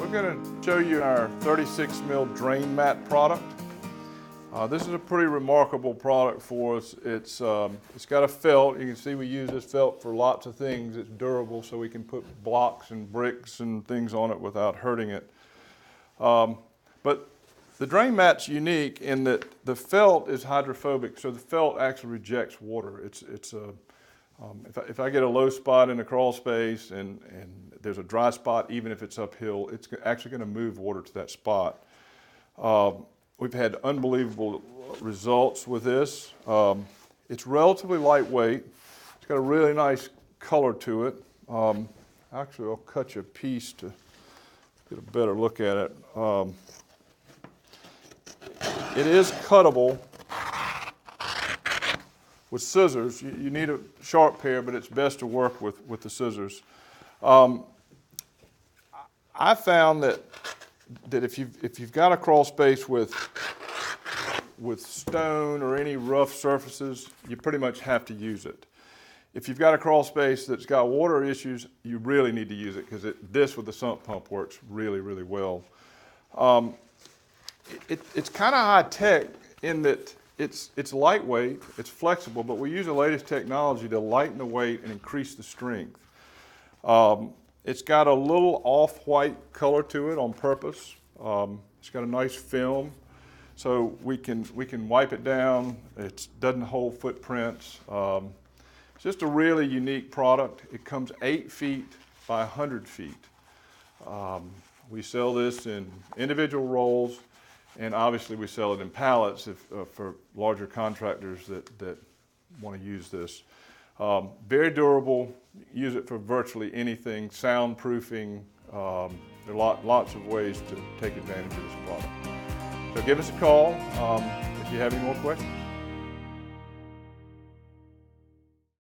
I'm going to show you our 36 mil drain mat product. This is a pretty remarkable product for us. It's got a felt. You can see we use this felt for lots of things. It's durable, so we can put blocks and bricks and things on it without hurting it. But the drain mat's unique in that the felt is hydrophobic, so the felt actually rejects water. If I get a low spot in a crawl space and there's a dry spot, even if it's uphill, it's actually going to move water to that spot. We've had unbelievable results with this. It's relatively lightweight. It's got a really nice color to it. Actually, I'll cut you a piece to get a better look at it. It is cuttable with scissors. You need a sharp pair, but it's best to work with the scissors. I found that if you've got a crawl space with stone or any rough surfaces, you pretty much have to use it. If you've got a crawl space that's got water issues, you really need to use it, because this with the sump pump works really, really well. It's kind of high tech in that it's lightweight, it's flexible, but we use the latest technology to lighten the weight and increase the strength. It's got a little off-white color to it on purpose. It's got a nice film, so we can wipe it down. It doesn't hold footprints. It's just a really unique product. It comes 8 feet by 100 feet. We sell this in individual rolls, and obviously we sell it in pallets for larger contractors that want to use this. Very durable. Use it for virtually anything. Soundproofing. There are lots of ways to take advantage of this product. So give us a call if you have any more questions.